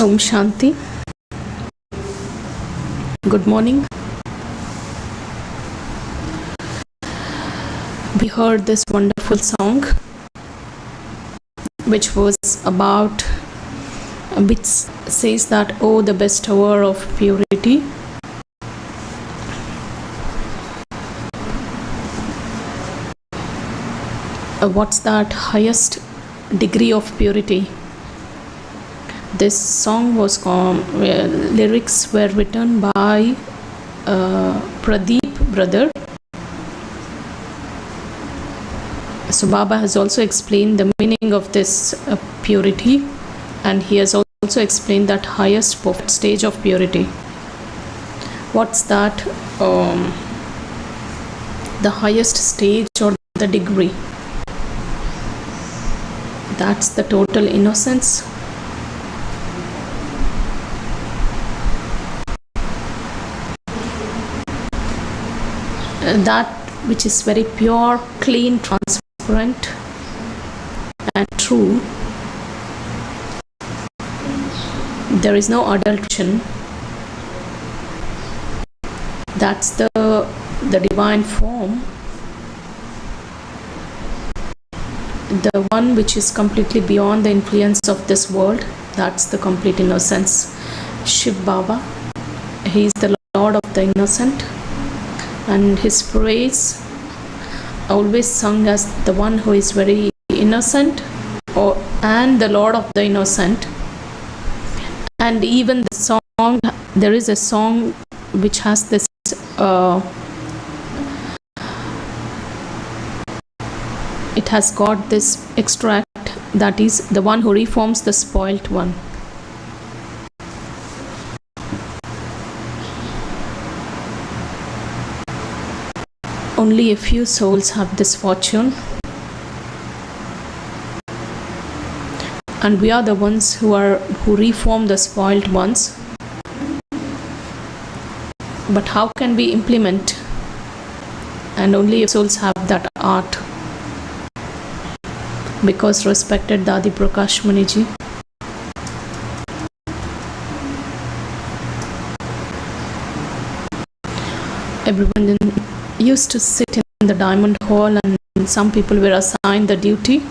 Om Shanti. Good morning. We heard this wonderful song which says that, oh, the bestower of purity. What's that highest degree of purity? This song was lyrics were written by Pradeep brother. So Baba has also explained the meaning of this purity, and he has also explained that highest perfect stage of purity. What's that? The highest stage or the degree? That's the total innocence. That which is very pure, clean, transparent and true. There is no adulteration. That's the divine form, the one which is completely beyond the influence of this world. That's the complete innocence. Shiv Baba, he is the Lord of the innocent, and his praise always sung as the one who is very innocent and the Lord of the innocent. And even the song, there is a song which has this it has got this extract, that is the one who reforms the spoilt one. Only a few souls have this fortune, and we are the ones who reform the spoiled ones. But how can we implement? And only souls have that art. Because respected Dadi Prakash Muniji, everyone used to sit in the diamond hall, and some people were assigned the duty,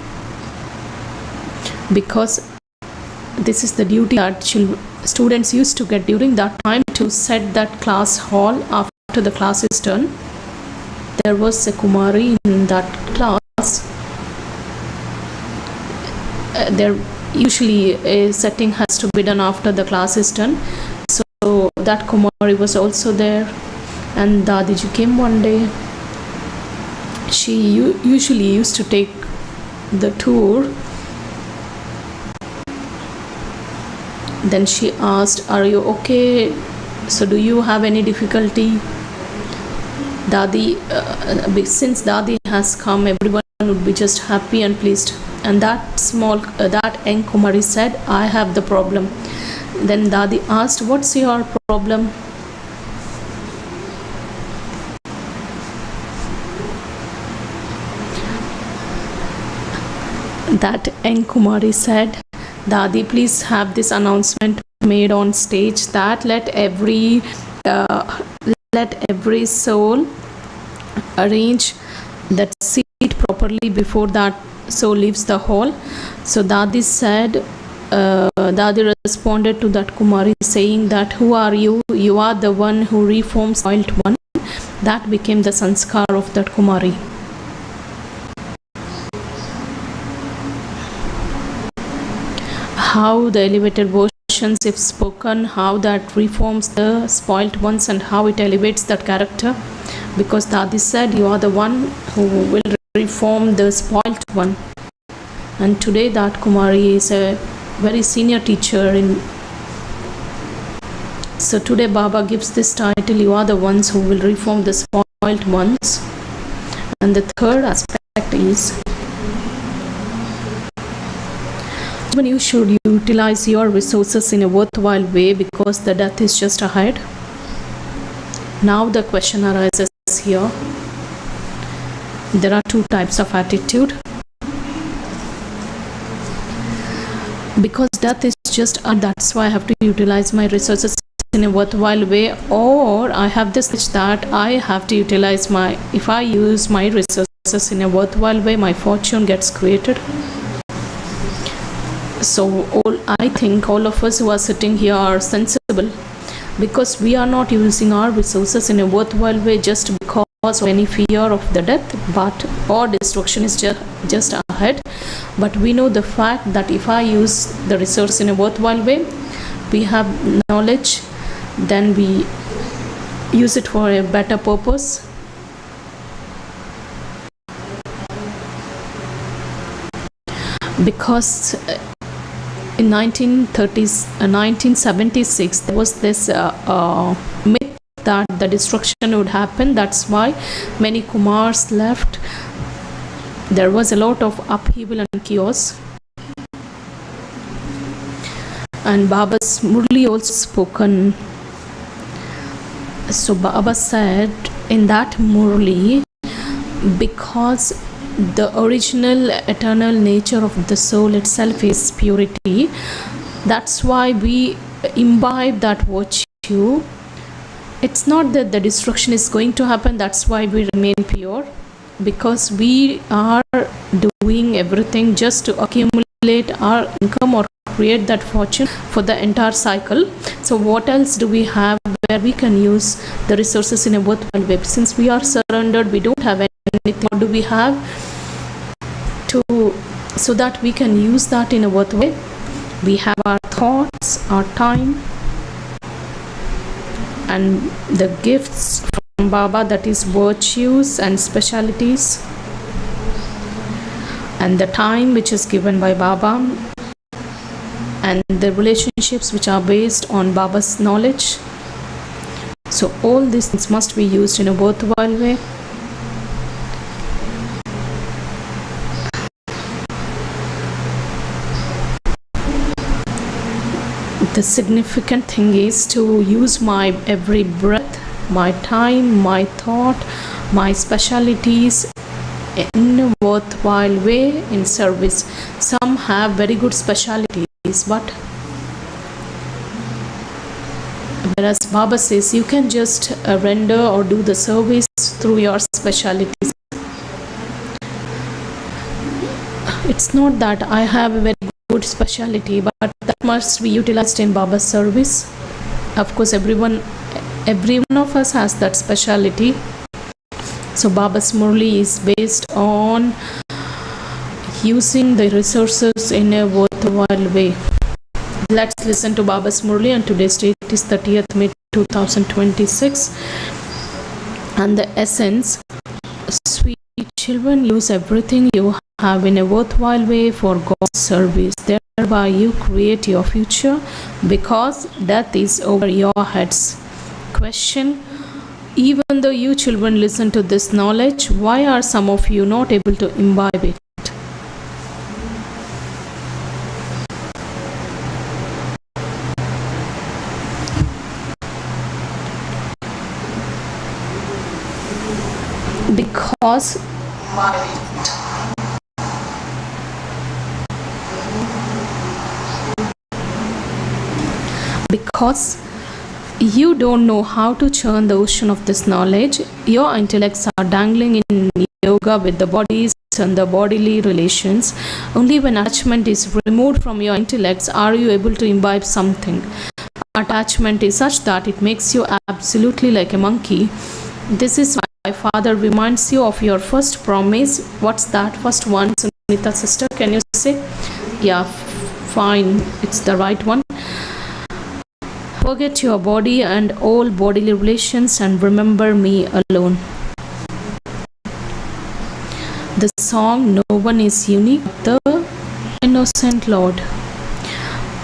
because this is the duty that students used to get during that time, to set that class hall after the class is done. There was a Kumari in that class. There usually a setting has to be done after the class is done, so that Kumari was also there. And Dadiji came one day. She usually used to take the tour. Then she asked, are you okay? So do you have any difficulty? Dadi, since Dadi has come, everyone would be just happy and pleased. And that young Kumari said, I have the problem. Then Dadi asked, what's your problem? That young Kumari said, Dadi, please have this announcement made on stage that let every soul arrange that seat properly before that soul leaves the hall. So Dadi said, Dadi responded to that Kumari saying that, who are you? You are the one who reforms the spoiled one. That became the sanskar of that Kumari. How the elevated versions, if spoken, how that reforms the spoilt ones and how it elevates that character. Because Dadi said, you are the one who will reform the spoilt one. And today that Kumari is a very senior teacher so today Baba gives this title, you are the ones who will reform the spoilt ones. And the third aspect is, when you should utilize your resources in a worthwhile way, because the death is just ahead. Now the question arises here. There are two types of attitude. Because death is just that's why I have to utilize my resources in a worthwhile way, or I have this that I have to utilize if I use my resources in a worthwhile way, my fortune gets created. So I think all of us who are sitting here are sensible, because we are not using our resources in a worthwhile way just because of any fear of the death, but or destruction is just ahead. But we know the fact that if I use the resource in a worthwhile way, we have knowledge, then we use it for a better purpose. Because in 1976 there was this myth that the destruction would happen. That's why many Kumars left. There was a lot of upheaval and chaos. And Baba's Murli also spoken. So Baba said in that Murli, because the original eternal nature of the soul itself is purity, that's why we imbibe that virtue. It's not that the destruction is going to happen, that's why we remain pure, because we are doing everything just to accumulate our income or create that fortune for the entire cycle. So what else do we have where we can use the resources in a worthwhile way? Since we are surrendered, we don't have anything. What do we have so that we can use that in a worthwhile way? We have our thoughts, our time, and the gifts from Baba, that is virtues and specialities, and the time which is given by Baba, and the relationships which are based on Baba's knowledge. So all these things must be used in a worthwhile way. The significant thing is to use my every breath, my time, my thought, my specialities in a worthwhile way in service. Some have very good specialities, but whereas Baba says you can just render or do the service through your specialities. It's not that I have a very good speciality, but that must be utilized in Baba's service. Of course, every one of us has that speciality. So Baba's Murli is based on using the resources in a worthwhile way. Let's listen to Baba's Murli, and today's date is 30th May 2026. And the essence: sweet children, use everything you have in a worthwhile way for God's service. Thereby you create your future, because death is over your heads. Question: even though you children listen to this knowledge, why are some of you not able to imbibe it? Because you don't know how to churn the ocean of this knowledge. Your intellects are dangling in yoga with the bodies and the bodily relations. Only when attachment is removed from your intellects are you able to imbibe something. Attachment is such that it makes you absolutely like a monkey. This is why Father reminds you of your first promise. What's that first one, Sunita sister? Can you say? Yeah, fine. It's the right one. Forget your body and all bodily relations and remember me alone. The song No One Is Unique, the Innocent Lord.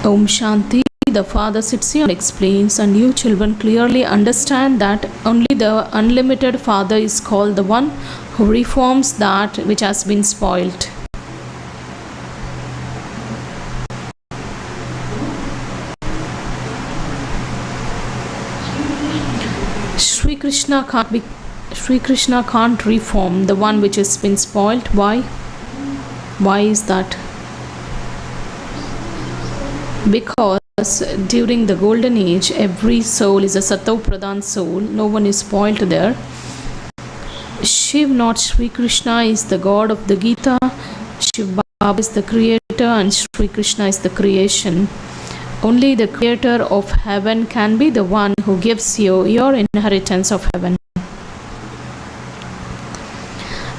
Om Shanti. The Father sits here and explains, and you children clearly understand that only the unlimited Father is called the one who reforms that which has been spoiled. Sri Krishna can't reform the one which has been spoiled. Why? Why is that? Because during the golden age, every soul is a Sattva Pradhan soul. No one is spoiled there. Shiv, not Sri Krishna, is the god of the Gita. Shiv Baba is the creator and Sri Krishna is the creation. Only the creator of heaven can be the one who gives you your inheritance of heaven.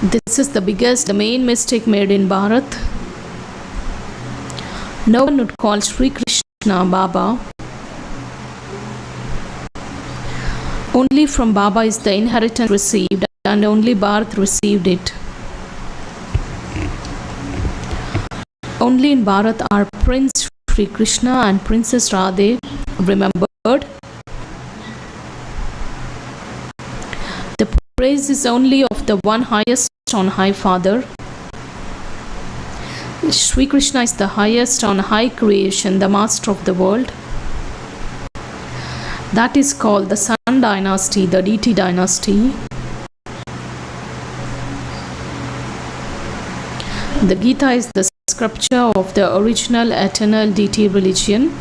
This is the main mistake made in Bharat. No one would call Sri Krishna Baba. Only from Baba is the inheritance received, and only Bharat received it. Only in Bharat are Prince Sri Krishna and Princess Radhe remembered. The praise is only of the one highest on high Father. Sri Krishna is the highest on high creation, the master of the world. That is called the Sun dynasty, the deity dynasty. The Gita is the scripture of the original eternal deity religion.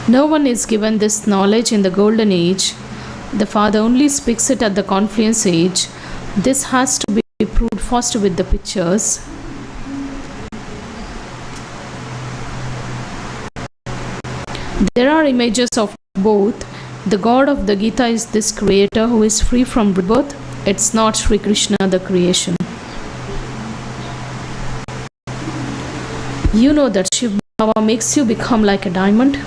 No one is given this knowledge in the golden age. The Father only speaks it at the confluence age. This has to be proved first with the pictures. There are images of both. The God of the Gita is this creator who is free from rebirth. It's not Sri Krishna, the creation. You know that Shiv Baba makes you become like a diamond.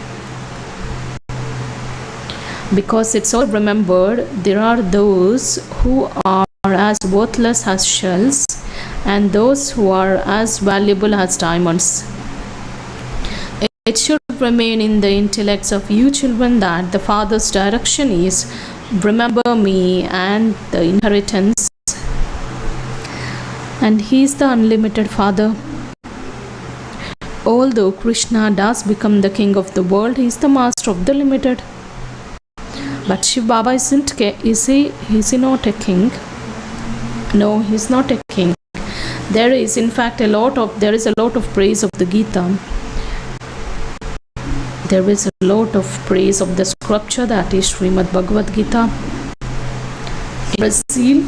Because it's all remembered, there are those who are as worthless as shells and those who are as valuable as diamonds. It should remain in the intellects of you children that the Father's direction is remember me and the inheritance, and he is the unlimited Father. Although Krishna does become the king of the world, he is the master of the limited. But Shiv Baba isn't, is he not a king? No, he is not a king. There is in fact a lot of praise of the Gita. There is a lot of praise of the scripture, that is Srimad Bhagavad Gita. In Brazil,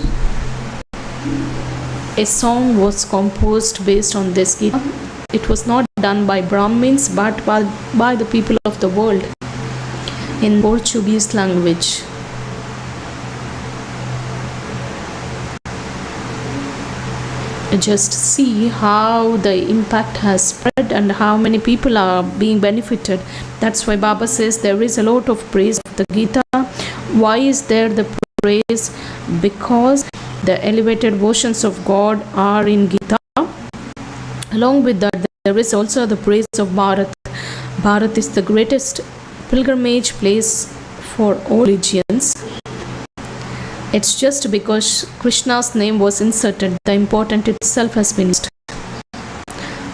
a song was composed based on this Gita. It was not done by Brahmins but by the people of the world in Portuguese language. Just see how the impact has spread and how many people are being benefited. That's why Baba says there is a lot of praise of the Gita. Why is there the praise? Because the elevated versions of God are in Gita. Along with that, there is also the praise of Bharat. Bharat is the greatest pilgrimage place for all religions. It's just because Krishna's name was inserted, the important itself has been used.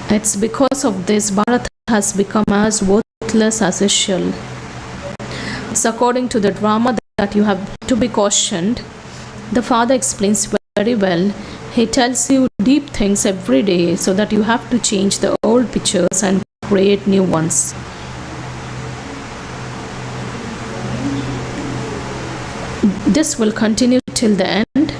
It's because of this Bharat has become as worthless as a shell. It's according to the drama that you have to be cautioned. The Father explains very well. He tells you deep things every day so that you have to change the old pictures and create new ones. This will continue till the end.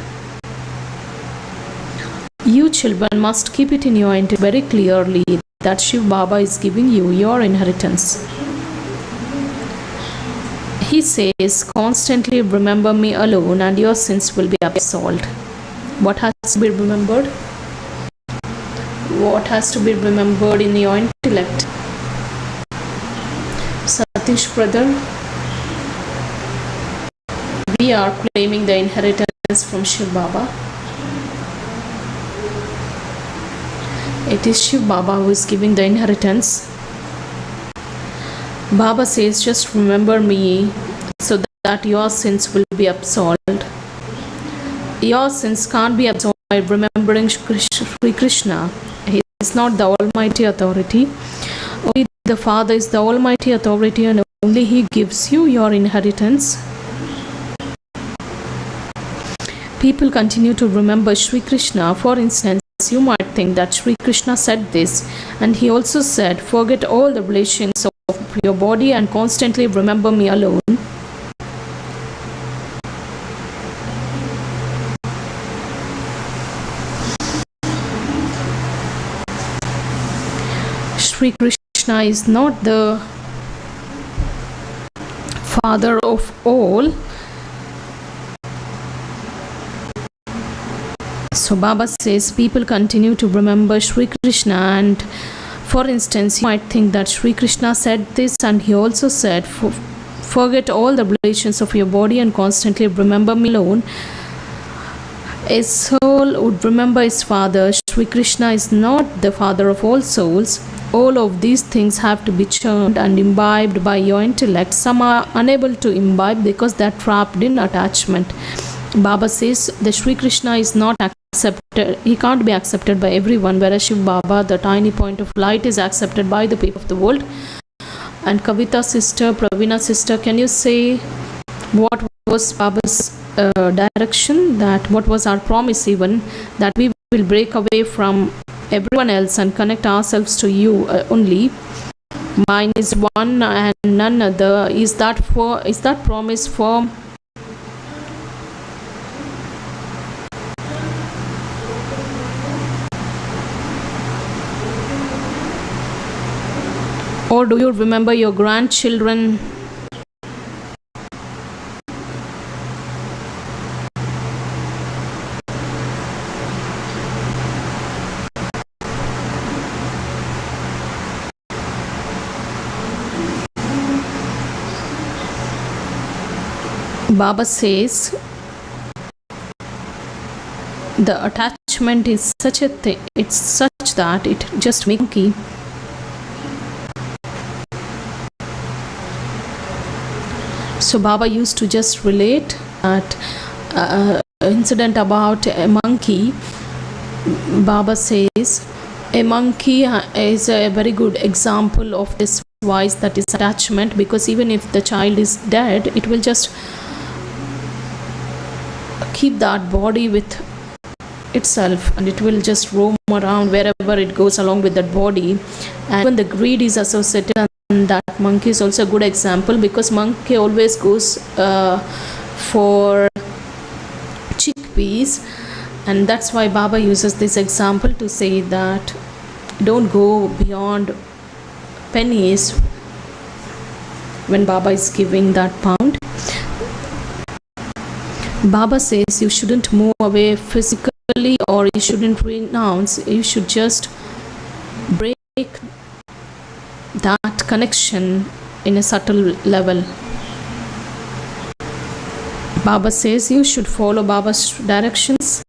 You children must keep it in your mind very clearly that Shiv Baba is giving you your inheritance. He says, constantly remember me alone and your sins will be absolved. What has to be remembered? What has to be remembered in your intellect? Satish brother, we are claiming the inheritance from Shiv Baba. It is Shiv Baba who is giving the inheritance. Baba says, just remember me so that your sins will be absolved. Your sins can't be absolved by remembering Sri Krishna. He is not the Almighty Authority. Only the Father is the Almighty Authority and only He gives you your inheritance. People continue to remember Sri Krishna. For instance, instance, you might think that Sri Krishna said this, and he also said, forget all the relations of your body and constantly remember me alone. Sri Krishna is not the father of all. So Baba says people continue to remember Sri Krishna, and for instance, you might think that Sri Krishna said this, and he also said, forget all the relations of your body and constantly remember me alone. A soul would remember his father. Sri Krishna is not the father of all souls. All of these things have to be churned and imbibed by your intellect. Some are unable to imbibe because they are trapped in attachment. Baba says the Sri Krishna is not accepted. He can't be accepted by everyone, whereas Shiv Baba, the tiny point of light, is accepted by the people of the world. And Kavita sister, Pravina sister, can you say what was Baba's direction? That what was our promise even? That we will break away from everyone else and connect ourselves to you only. Mine is one and none other. Is that promise firm? Or do you remember your grandchildren? Baba says the attachment is such a thing, it's such that it just makes monkey. So Baba used to just relate that incident about a monkey. Baba says a monkey is a very good example of this vice, that is attachment, because even if the child is dead, it will just keep that body with itself and it will just roam around wherever it goes along with that body. And when the greed is associated, and that monkey is also a good example, because monkey always goes for chickpeas, and that's why Baba uses this example to say that don't go beyond pennies when Baba is giving that pound. Baba says you shouldn't move away physically, or you shouldn't renounce. You should just break that connection in a subtle level. Baba says you should follow Baba's directions.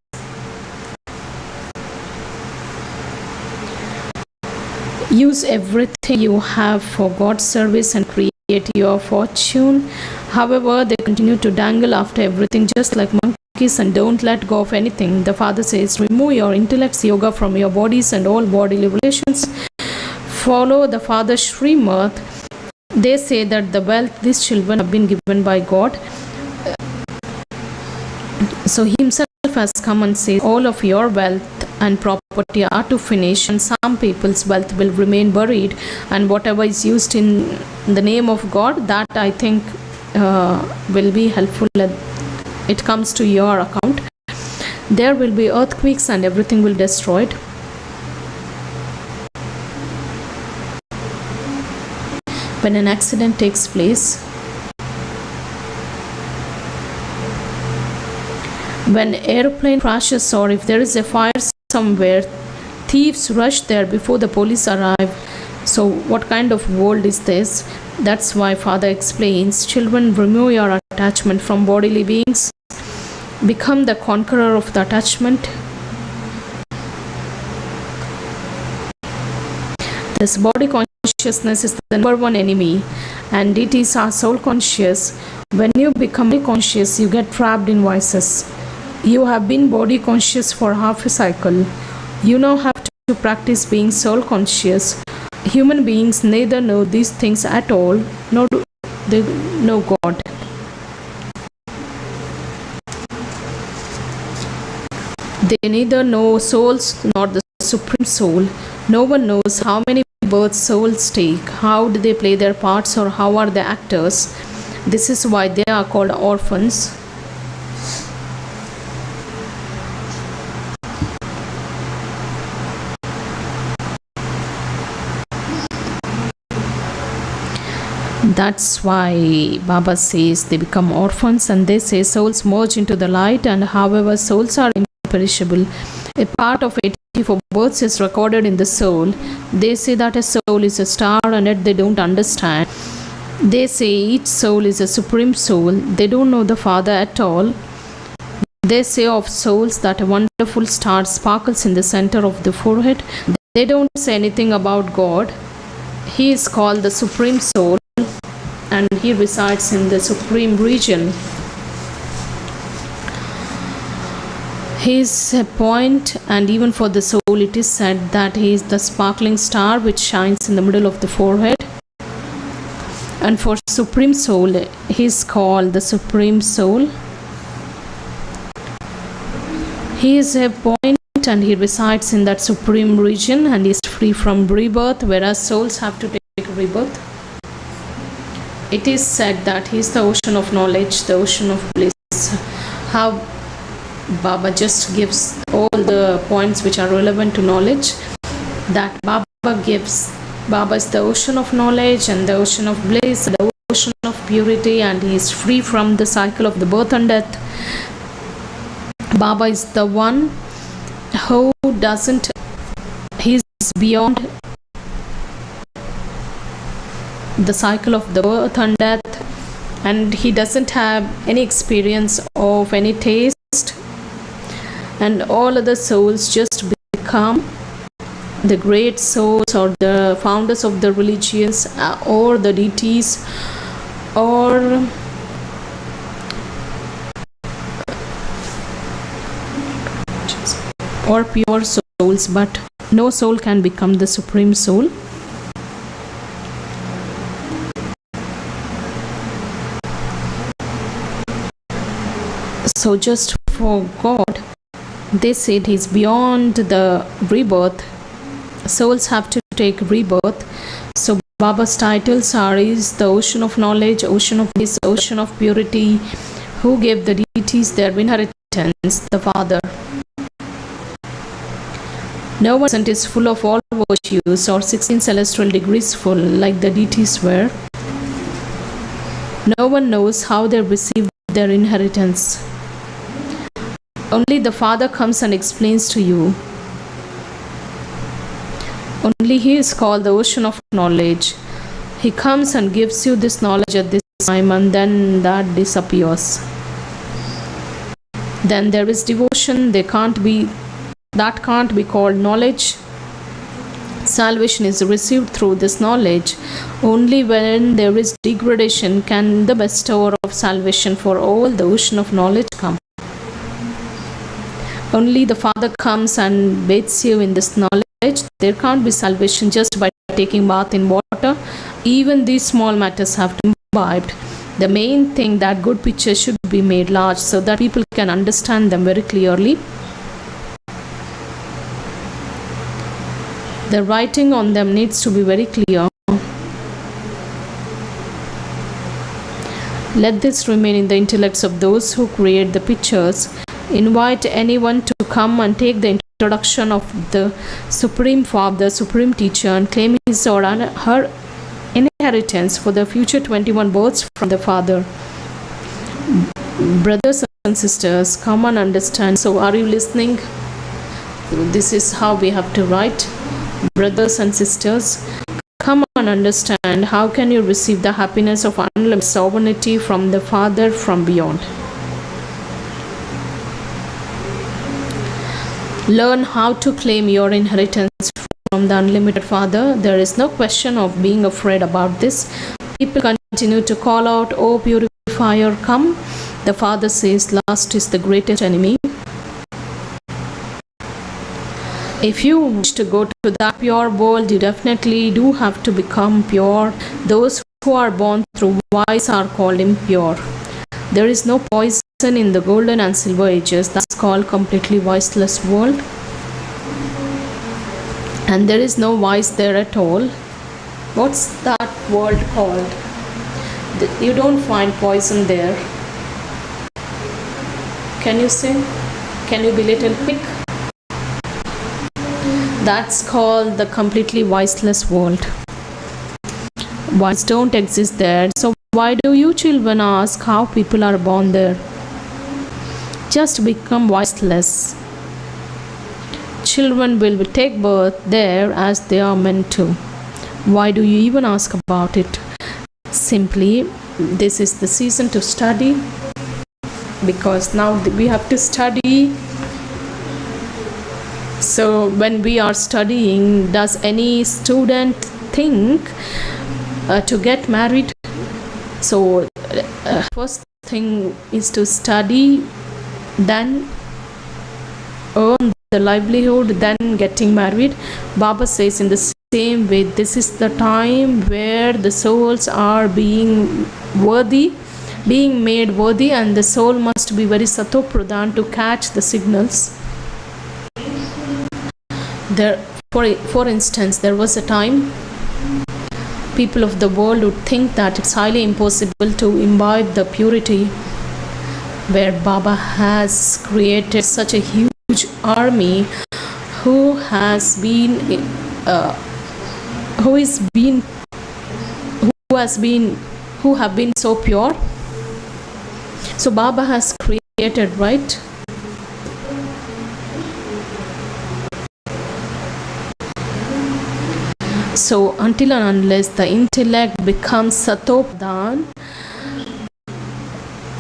Use everything you have for God's service and create your fortune. However, they continue to dangle after everything just like monkeys and don't let go of anything. The Father says, remove your intellect's yoga from your bodies and all bodily relations. Follow the Father's Srimad. They say that the wealth these children have been given by God. So He Himself has come and says all of your wealth and property are to finish, and some people's wealth will remain buried, and whatever is used in the name of God, that I think will be helpful. It comes to your account. There will be earthquakes and everything will be destroyed. When an accident takes place, when airplane crashes, or if there is a fire somewhere, thieves rush there before the police arrive. So what kind of world is this? That's why Father explains, children, remove your attachment from bodily beings. Become the conqueror of the attachment. This body consciousness is the number one enemy, and it is our soul conscious. When you become conscious, you get trapped in vices. You have been body conscious for half a cycle. You now have to practice being soul conscious. Human beings neither know these things at all, nor do they know God. They neither know souls nor the Supreme Soul. No one knows how many births souls take, how do they play their parts, or how are they actors. This is why they are called orphans. That's why Baba says they become orphans, and they say souls merge into the light, and however souls are imperishable. A part of 84 births is recorded in the soul. They say that a soul is a star, and yet they don't understand. They say each soul is a supreme soul. They don't know the Father at all. They say of souls that a wonderful star sparkles in the center of the forehead. They don't say anything about God. He is called the Supreme Soul, and he resides in the supreme region. He is a point, and even for the soul it is said that he is the sparkling star which shines in the middle of the forehead. And for Supreme Soul, he is called the Supreme Soul. He is a point, and he resides in that supreme region, and is free from rebirth, whereas souls have to take rebirth. It is said that he is the ocean of knowledge, the ocean of bliss. How Baba just gives all the points which are relevant to knowledge that Baba gives. Baba is the ocean of knowledge and the ocean of bliss, the ocean of purity, and he is free from the cycle of the birth and death. Baba is the one who doesn't, he is beyond the cycle of the birth and death, and he doesn't have any experience of any taste, and all other souls just become the great souls or the founders of the religions or the deities or pure souls, but no soul can become the Supreme Soul. So just for God, they said he's beyond the rebirth. Souls have to take rebirth. So Baba's titles are is the ocean of knowledge, ocean of bliss, ocean of purity, who gave the deities their inheritance, the Father. No one is full of all virtues or 16 celestial degrees full like the deities were. No one knows how they received their inheritance. Only the Father comes and explains to you. Only he is called the ocean of knowledge. He comes and gives you this knowledge at this time, and then that disappears. Then there is devotion. That can't be called knowledge. Salvation is received through this knowledge. Only when there is degradation can the bestower of salvation for all the ocean of knowledge come. Only the Father comes and bathes you in this knowledge. There can't be salvation just by taking bath in water. Even these small matters have to be imbibed. The main thing that good pictures should be made large so that people can understand them very clearly. The writing on them needs to be very clear. Let this remain in the intellects of those who create the pictures. Invite anyone to come and take the introduction of the Supreme Father, Supreme Teacher, and claim his or her inheritance for the future 21 births from the Father. Brothers and sisters, come and understand. So are you listening? This is how we have to write. Brothers and sisters, come and understand. How can you receive the happiness of unlimited sovereignty from the Father from beyond? Learn how to claim your inheritance from the unlimited Father. There is no question of being afraid about this. People continue to call out, "Oh purifier, come." The Father says lust is the greatest enemy. If you wish to go to that pure world, you definitely do have to become pure. Those who are born through vice are called impure. There is no poison in the golden and silver ages. That's called completely voiceless world. And there is no voice there at all. What's that world called? You don't find poison there. Can you say? Can you be little quick? That's called the completely voiceless world. Voice don't exist there. So why do you children ask how people are born there? Just become voiceless. Children will take birth there as they are meant to. Why do you even ask about it? Simply, this is the season to study, because now we have to study. So when we are studying, does any student think to get married? So first thing is to study, then earn the livelihood, then getting married. Baba says in the same way, this is the time where the souls are being made worthy, and the soul must be very sato-pradhan to catch the signals. There, for instance, there was a time people of the world would think that it's highly impossible to imbibe the purity, where Baba has created such a huge army who have been so pure. So Baba has created, right? So until and unless the intellect becomes satopradhan,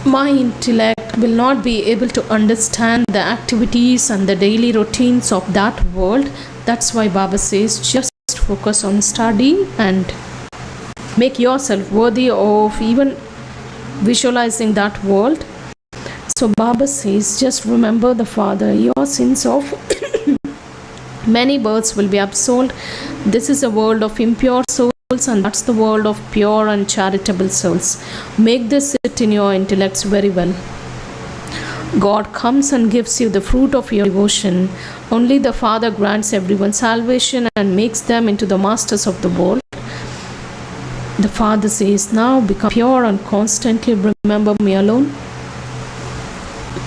my intellect will not be able to understand the activities and the daily routines of that world. That's why Baba says just focus on study and make yourself worthy of even visualizing that world. So Baba says just remember the Father. Your sins of many births will be absolved. This is a world of impure souls, and that's the world of pure and charitable souls. Make this sit in your intellects very well. God comes and gives you the fruit of your devotion. Only the Father grants everyone salvation and makes them into the masters of the world. The Father says, now become pure and constantly remember me alone.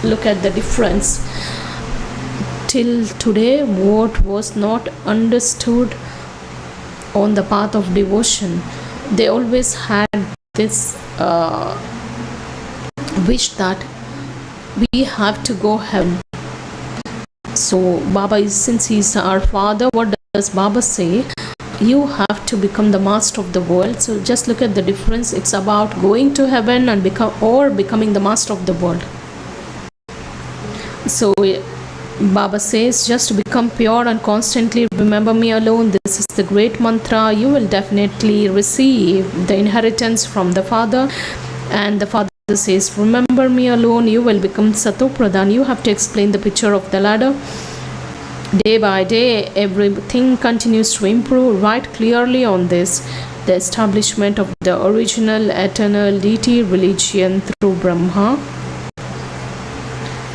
Look at the difference. Till today, what was not understood on the path of devotion, they always had this wish that we have to go heaven. So Baba since he's our Father, what does Baba say? You have to become the master of the world. So just look at the difference. It's about going to heaven and becoming the master of the world. So Baba says just to become pure and constantly remember me alone. This is the great mantra. You will definitely receive the inheritance from the Father. And the Father says remember me alone. You will become sato-pradhan. You have to explain the picture of the ladder. Day by day, everything continues to improve. Write clearly on this. The establishment of the original eternal deity religion through Brahma.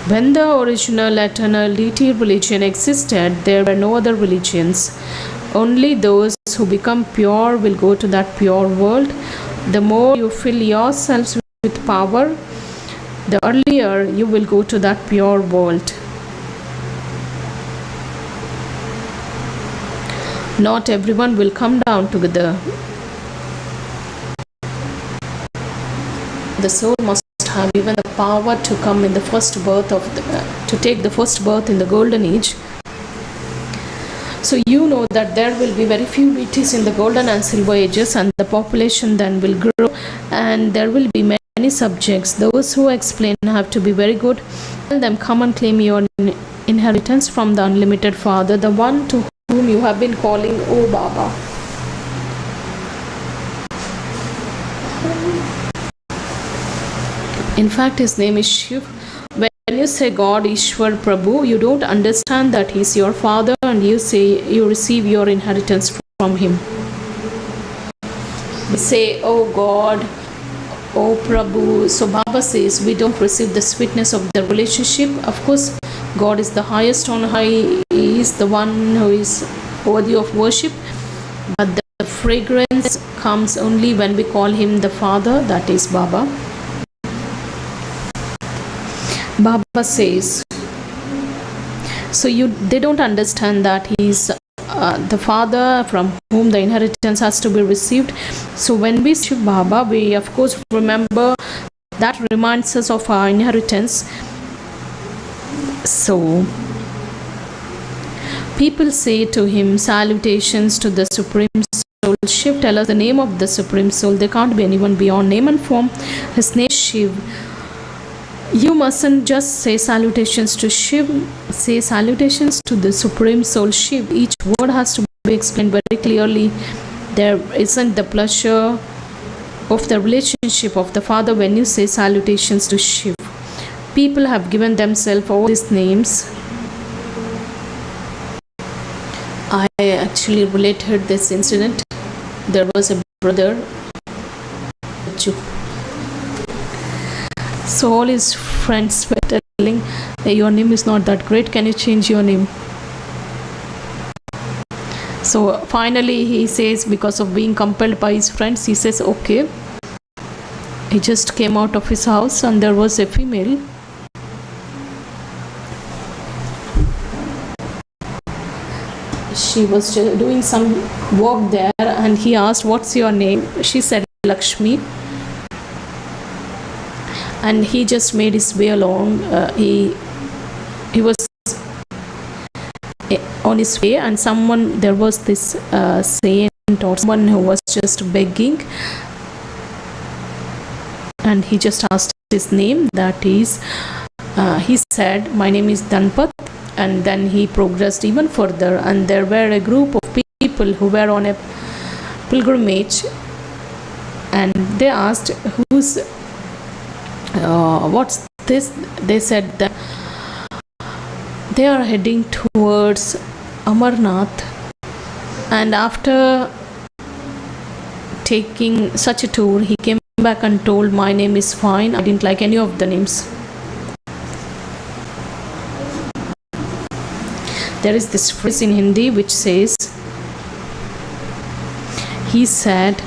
When the original eternal deity religion existed, there were no other religions. Only those who become pure will go to that pure world. The more you fill yourselves with power, the earlier you will go to that pure world. Not everyone will come down together. The soul must have even the power to come in the first birth to take the first birth in the golden age. So you know that there will be very few deities in the golden and silver ages, and the population then will grow, and there will be many subjects. Those who explain have to be very good. Tell them, come and claim your inheritance from the unlimited Father, the one to whom you have been calling, O Baba. In fact, his name is Shiv. When you say God, Ishwar, Prabhu, you don't understand that he is your Father, and you say you receive your inheritance from him. We say, oh God, Oh Prabhu, so Baba says we don't receive the sweetness of the relationship. Of course, God is the highest on high, He is the one who is worthy of worship. But the fragrance comes only when we call Him the Father, that is Baba. Baba says, so they don't understand that He is the Father from whom the inheritance has to be received. So when we see Baba, we of course remember that reminds us of our inheritance. So people say to him, salutations to the Supreme Soul Shiv. Tell us the name of the Supreme Soul. There can't be anyone beyond name and form. His name is Shiv. You mustn't just say salutations to Shiv, say salutations to the Supreme Soul Shiv. Each word has to be explained very clearly. There isn't the pleasure of the relationship of the Father when you say salutations to Shiv. People have given themselves all these names. I actually related this incident. There was a brother, so all his friends were telling, hey, your name is not that great, can you change your name? So finally he says, because of being compelled by his friends, he says okay. He just came out of his house and there was a female. She was just doing some work there and he asked, what's your name? She said Lakshmi. And he just made his way along. He was on his way, and there was this saint or someone who was just begging, and he just asked his name. That is, he said, my name is Dhanpat, and then he progressed even further, and there were a group of people who were on a pilgrimage, and they asked, what's this? They said that they are heading towards Amarnath, and after taking such a tour, he came back and told, my name is fine, I didn't like any of the names. There is this phrase in Hindi which says, he said,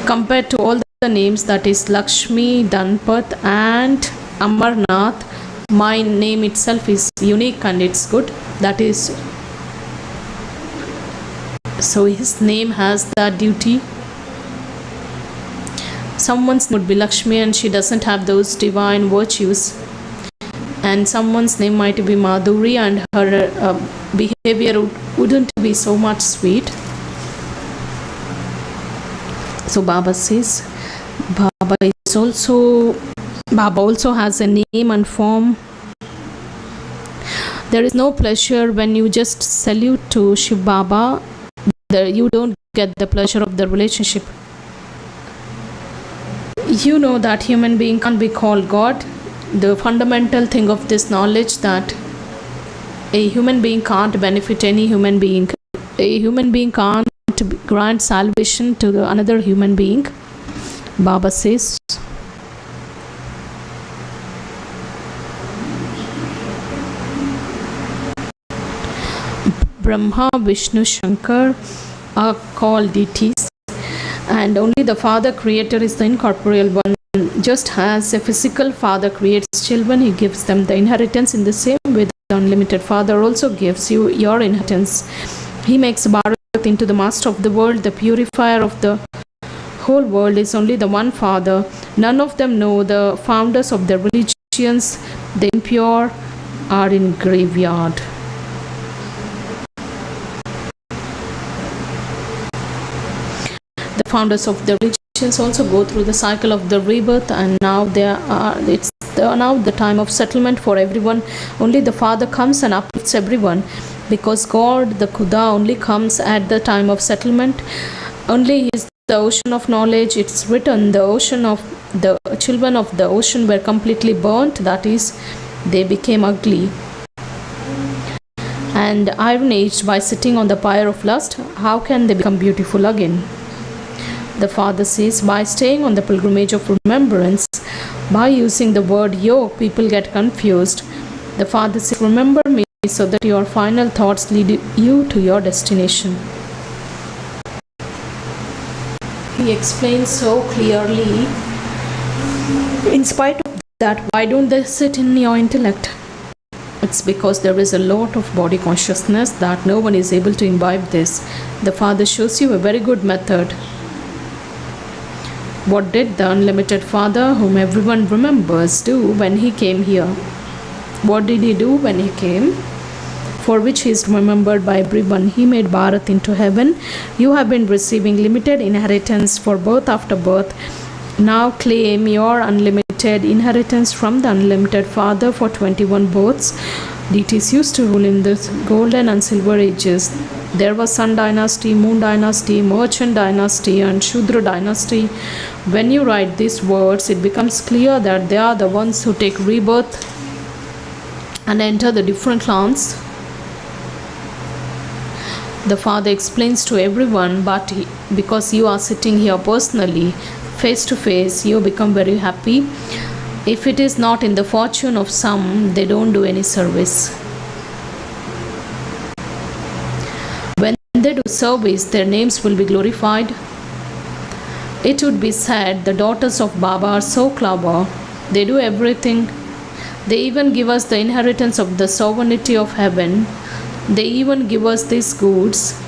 compared to all the names, that is Lakshmi, Dhanpat and Amarnath, my name itself is unique and it's good. That is, so his name has that duty. Someone's name would be Lakshmi and she doesn't have those divine virtues, and someone's name might be Madhuri and her behavior wouldn't be so much sweet. So Baba says, Baba also has a name and form. There is no pleasure when you just salute to Shiv Baba. You don't get the pleasure of the relationship. You know that human being can't be called God. The fundamental thing of this knowledge, that a human being can't benefit any human being. A human being can't grant salvation to another human being. Baba says, Brahma, Vishnu, Shankar are called deities, and only the Father Creator is the incorporeal one. Just as a physical father creates children, he gives them the inheritance. In the same way, the unlimited Father also gives you your inheritance. He makes Bharat into the master of the world. The purifier of the whole world is only the one Father. None of them know the founders of the religions. The impure are in graveyard. The founders of the religions also go through the cycle of the rebirth, and now it's now the time of settlement for everyone. Only the Father comes and uplifts everyone, because God, the Khuda, only comes at the time of settlement. Only He is the ocean of knowledge. It's written, the children of the ocean were completely burnt, that is, they became ugly and iron aged by sitting on the pyre of lust. How can they become beautiful again? The Father says, by staying on the pilgrimage of remembrance, by using the word yoke, people get confused. The Father says, remember me so that your final thoughts lead you to your destination. He explains so clearly. In spite of that, why don't they sit in your intellect? It's because there is a lot of body consciousness that no one is able to imbibe this. The Father shows you a very good method. What did the unlimited Father, whom everyone remembers, do when he came here? What did he do when he came? For which he is remembered by everyone. He made Bharat into heaven. You have been receiving limited inheritance for birth after birth. Now claim your unlimited inheritance from the unlimited Father for 21 births. Deities used to rule in the golden and silver ages. There was Sun dynasty, Moon dynasty, Merchant dynasty and Shudra dynasty. When you write these words, it becomes clear that they are the ones who take rebirth and enter the different clans. The Father explains to everyone, but because you are sitting here personally, face to face, you become very happy. If it is not in the fortune of some, they don't do any service. When they do service, their names will be glorified. It would be said, the daughters of Baba are so clever. They do everything. They even give us the inheritance of the sovereignty of heaven. They even give us these goods.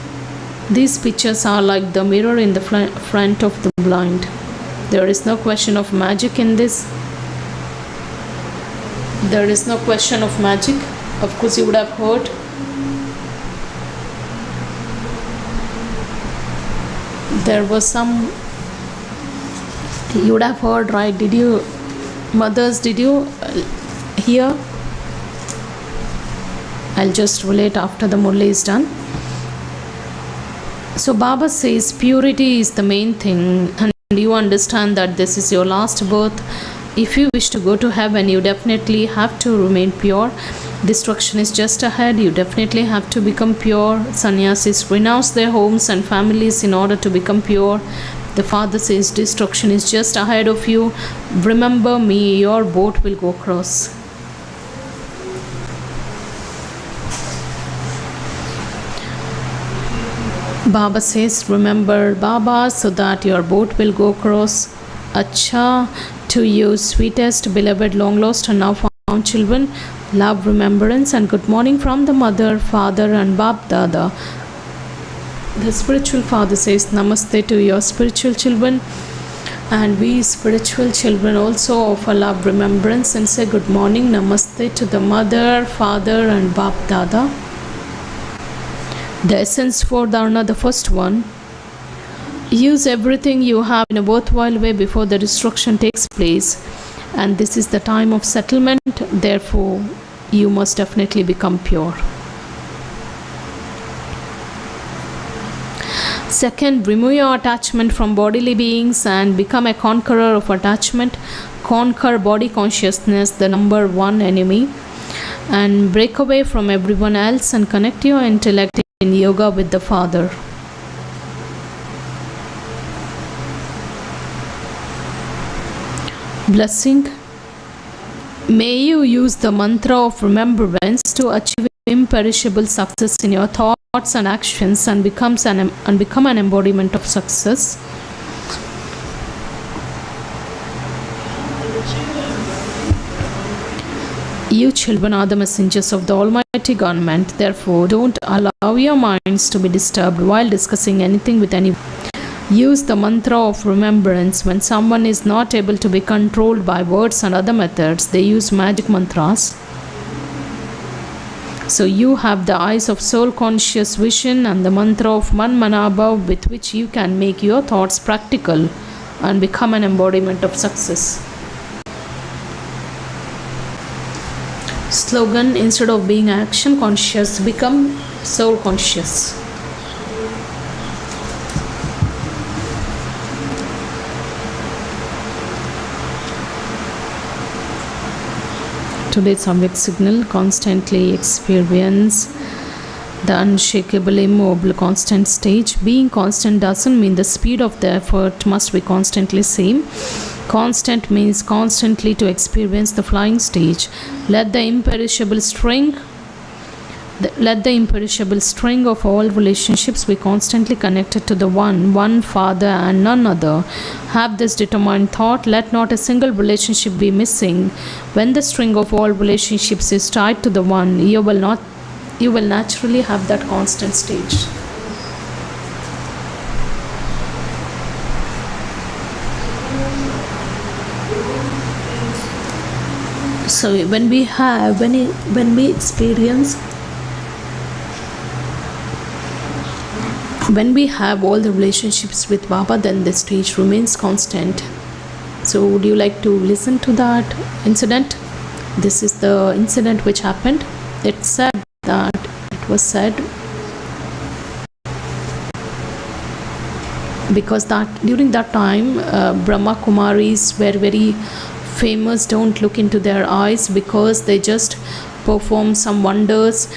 These pictures are like the mirror in the front of the blind. There is no question of magic in this. There is no question of magic. Of course, you would have heard. There was some. You would have heard, right? Did you, mothers, did you hear? I'll just relate after the Murli is done. So Baba says purity is the main thing, and you understand that this is your last birth. If you wish to go to heaven, you definitely have to remain pure. Destruction is just ahead. You definitely have to become pure. Sannyasis renounce their homes and families in order to become pure. The Father says destruction is just ahead of you. Remember me, your boat will go across. Baba says, remember Baba so that your boat will go across. Acha to you, sweetest, beloved, long lost and now found children. Love, remembrance and good morning from the Mother, Father and Bab Dada. The spiritual Father says, Namaste to your spiritual children. And we spiritual children also offer love, remembrance and say good morning, Namaste to the Mother, Father and Bab Dada. The essence for Dharna, the first one. Use everything you have in a worthwhile way before the destruction takes place. And this is the time of settlement. Therefore, you must definitely become pure. Second, remove your attachment from bodily beings and become a conqueror of attachment. Conquer body consciousness, the number one enemy. And break away from everyone else and connect your intellect in yoga with the Father. Blessing. May you use the mantra of remembrance to achieve imperishable success in your thoughts and actions and become an embodiment of success. You children are the messengers of the Almighty Government. Therefore, don't allow your minds to be disturbed while discussing anything with anyone. Use the mantra of remembrance. When someone is not able to be controlled by words and other methods, they use magic mantras. So you have the eyes of soul conscious vision and the mantra of Manmanabhav with which you can make your thoughts practical and become an embodiment of success. Slogan: instead of being action conscious, become soul conscious. Today's object signal: constantly experience the unshakable, immovable, constant stage. Being constant doesn't mean the speed of the effort must be constantly same. Constant means constantly to experience the flying stage. Let the imperishable string of all relationships be constantly connected to the one Father and none other. Have this determined thought. Let not a single relationship be missing. When the string of all relationships is tied to the one, you will naturally have that constant stage. So when we have all the relationships with Baba, then the stage remains constant. So would you like to listen to that incident? This is the incident which happened. It was said because that during that time Brahma Kumaris were very famous. Don't look into their eyes, because they just perform some wonders,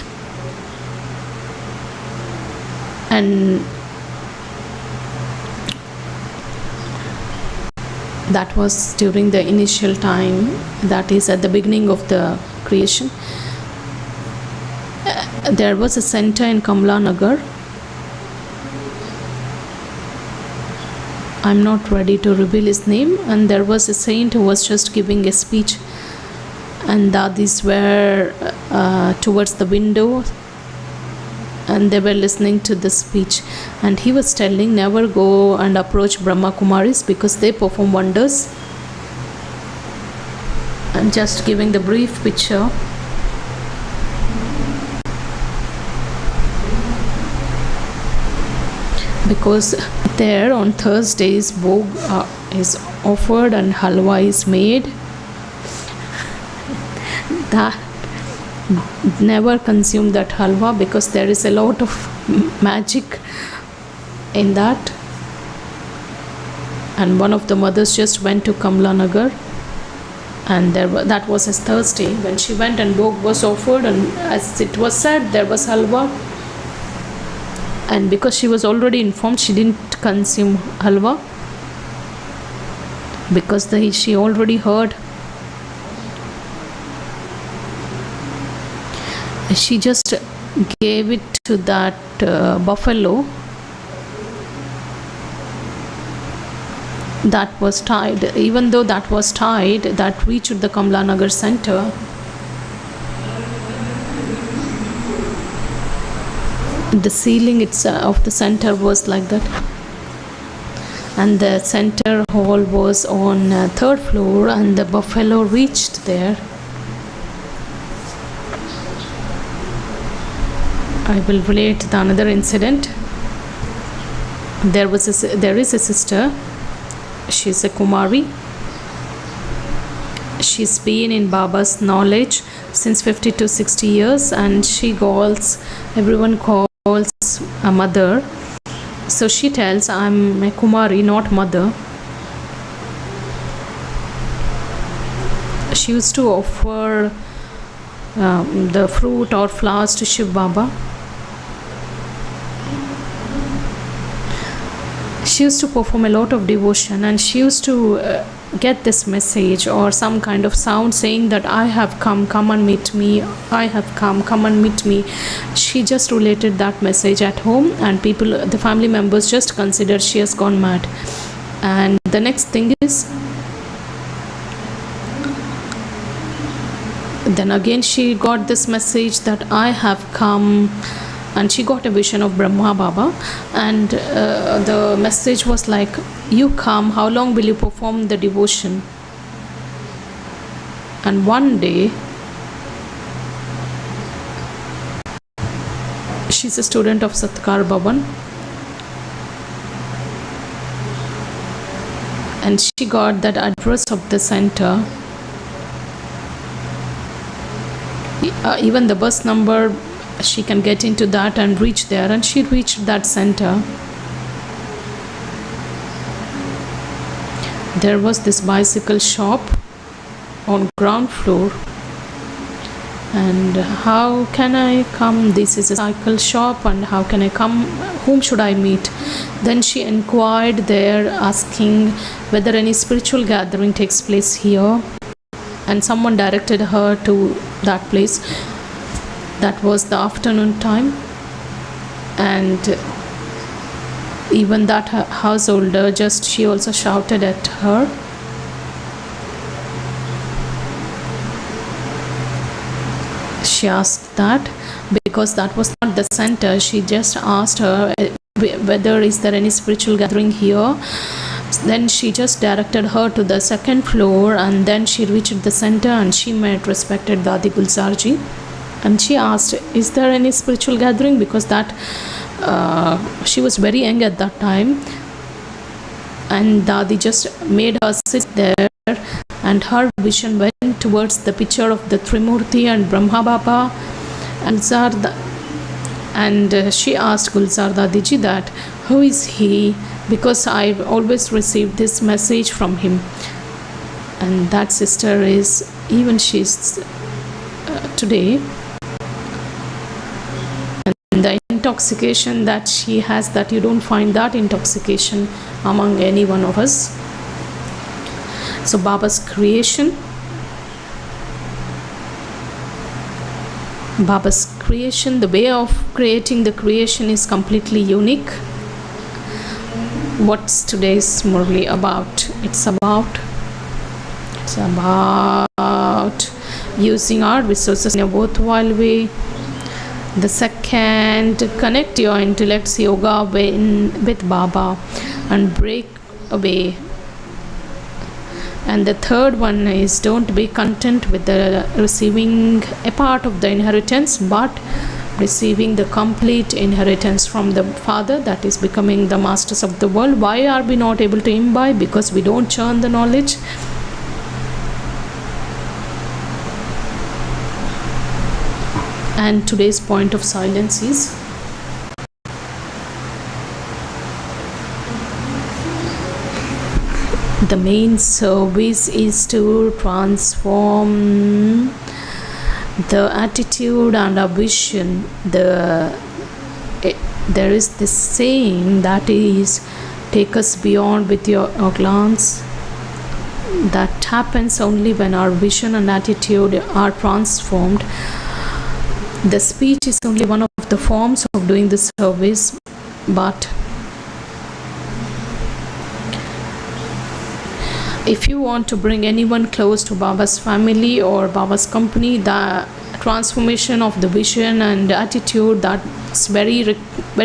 and that was during the initial time, that is at the beginning of the creation. There was a center in Kamla Nagar. I'm not ready to reveal his name, and there was a saint who was just giving a speech, and dadis were towards the window, and they were listening to the speech, and he was telling, never go and approach Brahma Kumaris because they perform wonders. And just giving the brief picture. Because there on Thursdays bhog is offered and halwa is made. That never consume that halwa, because there is a lot of magic in that. And one of the mothers just went to Kamla Nagar, and that was a Thursday when she went, and bhog was offered, and as it was said, there was halwa. And because she was already informed, she didn't consume halwa, because she already heard. She just gave it to that buffalo that was tied. Even though that was tied, that reached the Kamla Nagar center. The ceiling of the center was like that, and the center hall was on 3rd floor, and the buffalo reached there. I will relate the another incident. There is a sister. She's a Kumari. She's been in Baba's knowledge since 50 to 60 years, and everyone calls a mother. So she tells, I'm a Kumari, not mother. She used to offer the fruit or flowers to Shiv Baba. She used to perform a lot of devotion, and she used to get this message or some kind of sound saying that I have come and meet me. I have come and meet me. She just related that message at home, and the family members just considered she has gone mad. And the next thing is, then again she got this message that I have come, and she got a vision of Brahma Baba, and the message was like, you come, how long will you perform the devotion? And one day, she's a student of Satkar Bhavan, and she got that address of the center, even the bus number. She can get into that and reach there, and she reached that center. There was this bicycle shop on ground floor, And how can I come? This is a cycle shop, and how can I come? Whom should I meet? Then she inquired there, asking whether any spiritual gathering takes place here, and someone directed her to that place. That was the afternoon time, and even that householder, just she also shouted at her. She asked that because that was not the center. She just asked her whether is there any spiritual gathering here. Then she just directed her to the second floor, and then she reached the center and she met respected Dadi Gulzarji, and she asked, is there any spiritual gathering? Because that she was very young at that time, and Dadi just made her sit there, and her vision went towards the picture of the Trimurti and Brahma Baba and Zarda. And she asked Gulzar Dadiji that, who is he? Because I've always received this message from him. And that sister is, even she's today, and the intoxication that she has, that you don't find that intoxication among any one of us. So Baba's creation, the way of creating the creation is completely unique. What's today's Murli about? It's about using our resources in a worthwhile way. The second, connect your intellect's yoga with Baba and break away. And the third one is, don't be content with the receiving a part of the inheritance, but receiving the complete inheritance from the Father, that is becoming the masters of the world. Why are we not able to imbibe? Because we don't churn the knowledge. And today's point of silence is the main service is to transform the attitude and our vision. There is this saying that is, take us beyond with your glance. That happens only when our vision and attitude are transformed. The speech is only one of the forms of doing the service, but if you want to bring anyone close to Baba's family or Baba's company, the transformation of the vision and attitude, that's very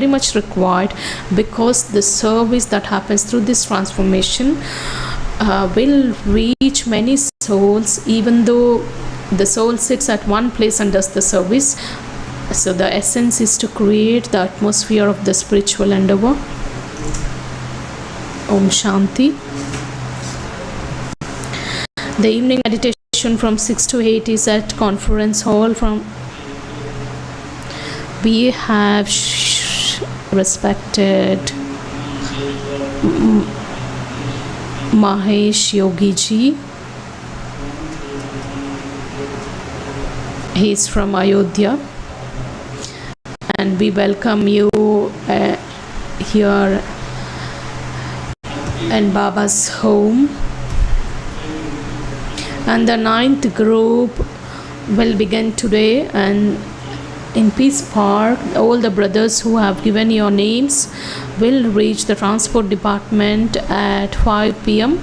much required, because the service that happens through this transformation will reach many souls, even though the soul sits at one place and does the service. So the essence is to create the atmosphere of the spiritual endeavor. Om Shanti. The evening meditation from 6 to 8 is at conference hall. We have respected Mahesh Yogi ji. He is from Ayodhya, and we welcome you here in Baba's home. And the 9th group will begin today, and in Peace Park, all the brothers who have given your names will reach the transport department at 5 p.m.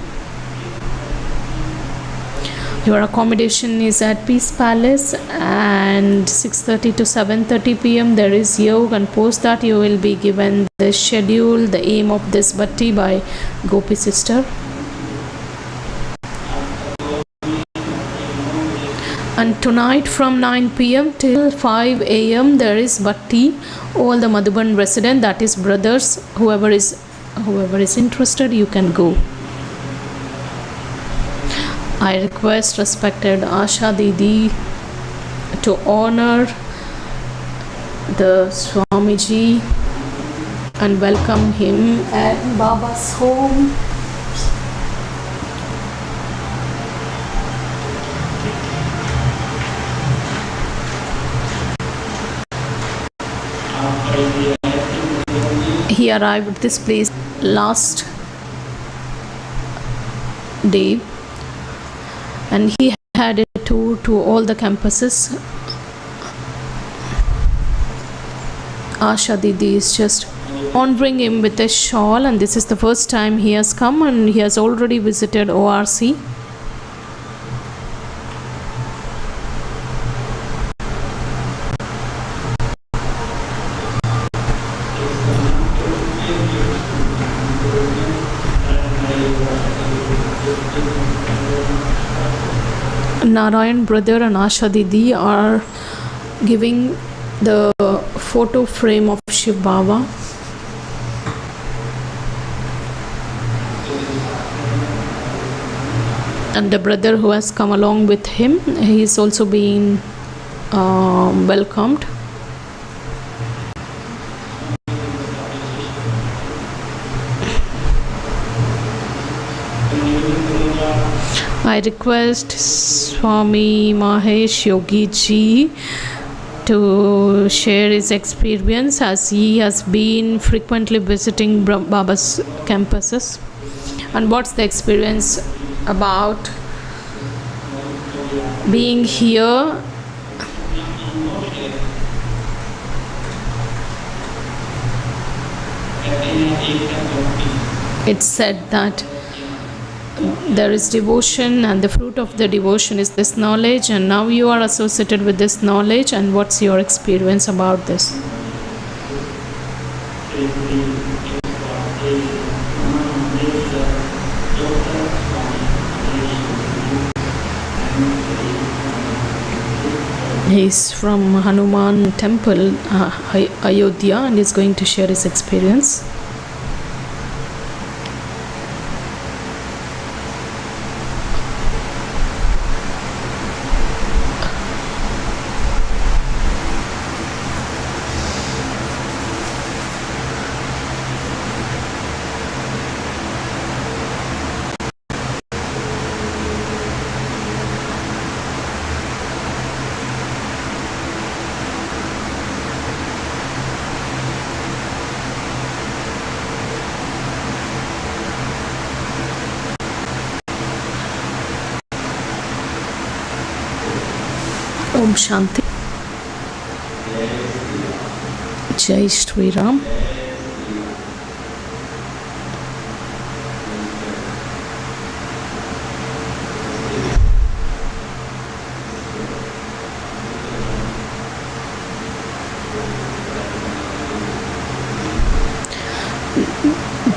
Your accommodation is at Peace Palace, and 6:30 to 7:30 p.m. there is yoga, and post that you will be given the schedule, the aim of this bhatti by Gopi sister. And tonight from 9 p.m. till 5 a.m. there is bhatti. All the Madhuban resident, that is brothers, whoever is interested, you can go. I request respected Asha Didi to honor the Swamiji and welcome him at Baba's home. He arrived at this place last day, and he had a tour to all the campuses. Asha Didi is just honoring him with a shawl, and this is the first time he has come, and he has already visited ORC. Narayan brother and Asha Didi are giving the photo frame of Shiv Baba. And the brother who has come along with him, he is also being welcomed. I request Swami Mahesh Yogi Ji to share his experience, as he has been frequently visiting Baba's campuses. And what's the experience about being here? It's said that there is devotion, and the fruit of the devotion is this knowledge, and now you are associated with this knowledge. And what's your experience about this? He's from Hanuman temple, Ayodhya, and is going to share his experience. Om Shanti. Jai Shri Ram.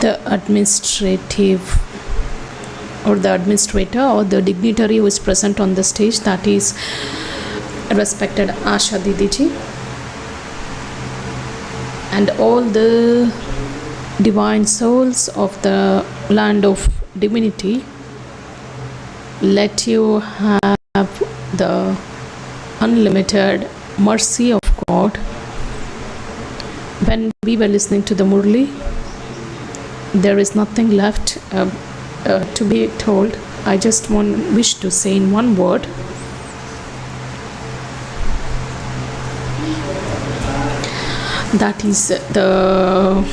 The administrative or the administrator or the dignitary who is present on the stage, that is respected Asha Didi ji, and all the divine souls of the land of divinity, let you have the unlimited mercy of God. When we were listening to the Murli, there is nothing left to be told. I just wish to say in one word, that is the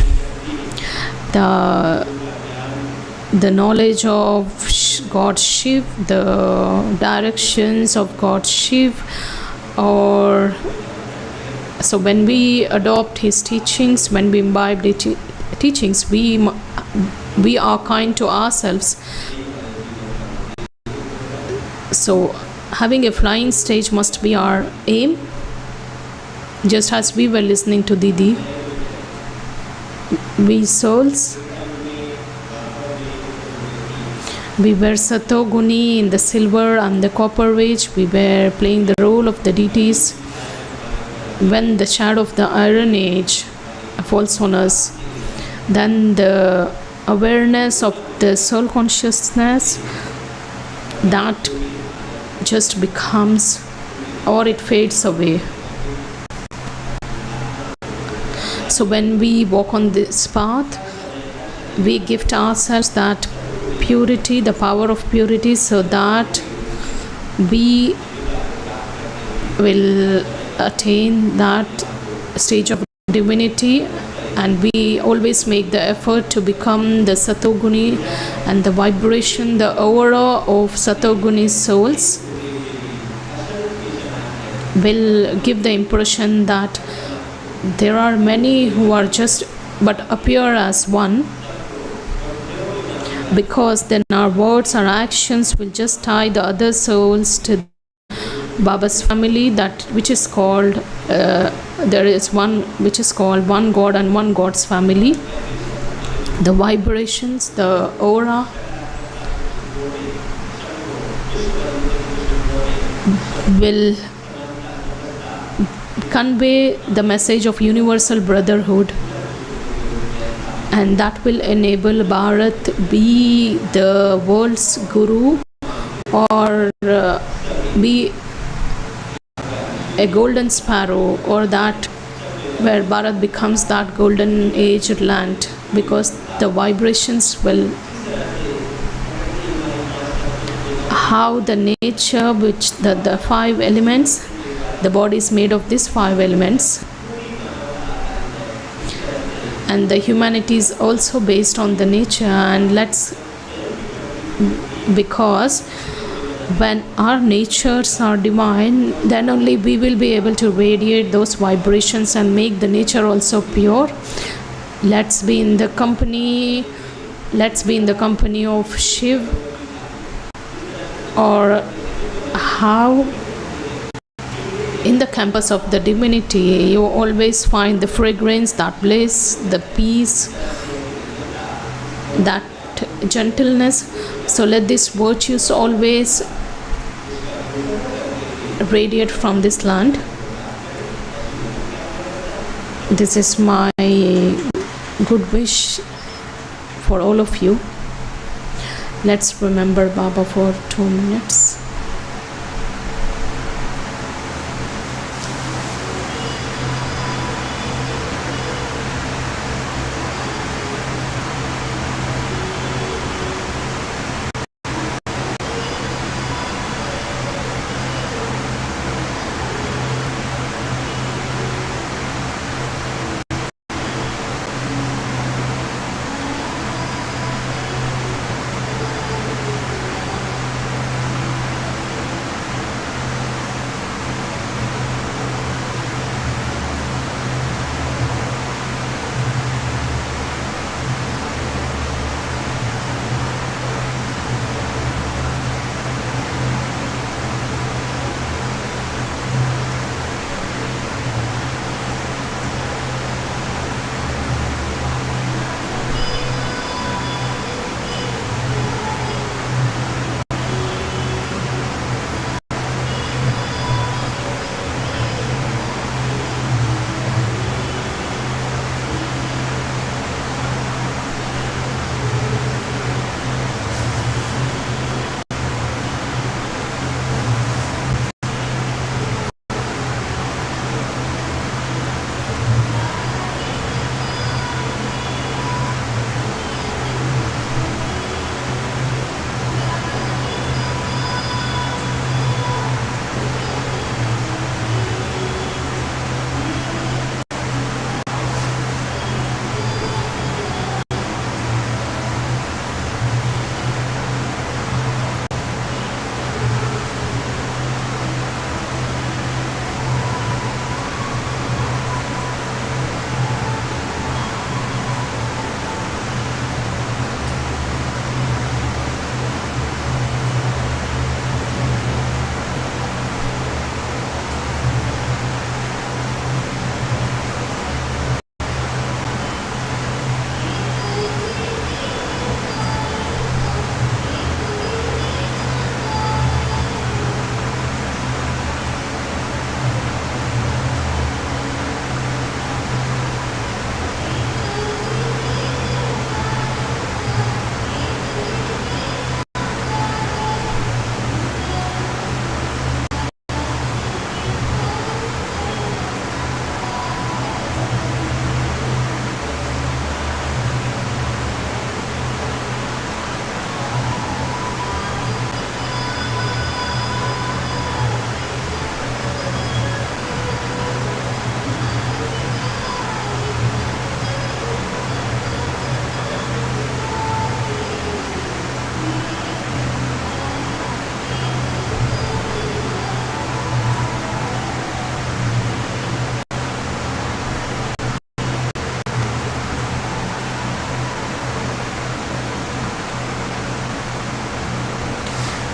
knowledge of God Shiv, the directions of God Shiv. Or so when we adopt his teachings, when we imbibe the teachings, we are kind to ourselves. So having a flying stage must be our aim. Just as we were listening to Didi, we souls, we were Satoguni in the silver and the copper age. We were playing the role of the deities. When the shadow of the Iron Age falls on us, then the awareness of the soul consciousness, that just becomes, or it fades away. So when we walk on this path, we gift ourselves that purity, the power of purity, so that we will attain that stage of divinity, and we always make the effort to become the Satoguni, and the vibration, the aura of Satoguni souls will give the impression that there are many who are just but appear as one, because then our words, our actions will just tie the other souls to Baba's family, that which is called there is one which is called one God and one God's family. The vibrations, the aura will convey the message of universal brotherhood, and that will enable Bharat be the world's guru, or be a golden sparrow, or that where Bharat becomes that golden aged land, because the vibrations will, how the nature, which the five elements, the body is made of these five elements, and the humanity is also based on the nature. And because when our natures are divine, then only we will be able to radiate those vibrations and make the nature also pure. Let's be in the company of Shiv, or how in the campus of the divinity you always find the fragrance, that bliss, the peace, that gentleness. So let these virtues always radiate from this land. This is my good wish for all of you. Let's remember Baba for 2 minutes.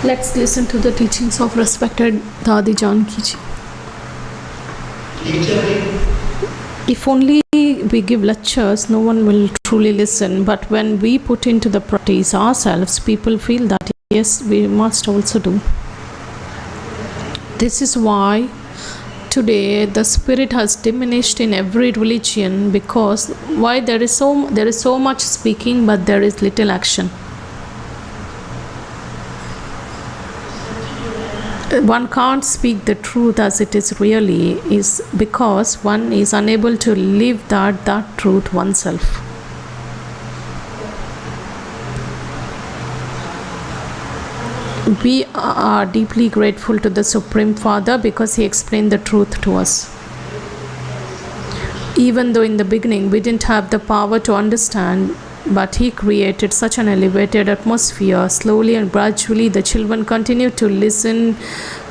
Let's listen to the teachings of respected Dadi Janki ji. If only we give lectures, no one will truly listen. But when we put into the practice ourselves, people feel that yes, we must also do. This is why today the spirit has diminished in every religion, because why there is so much speaking, but there is little action. One can't speak the truth as it is really, is because one is unable to live that truth oneself. We are deeply grateful to the Supreme Father because he explained the truth to us. Even though in the beginning we didn't have the power to understand, but he created such an elevated atmosphere. Slowly and gradually the children continued to listen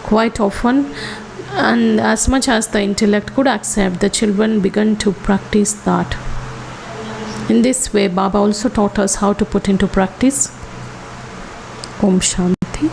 quite often, and as much as the intellect could accept, the children began to practice that. In this way, Baba also taught us how to put into practice. Om Shanti.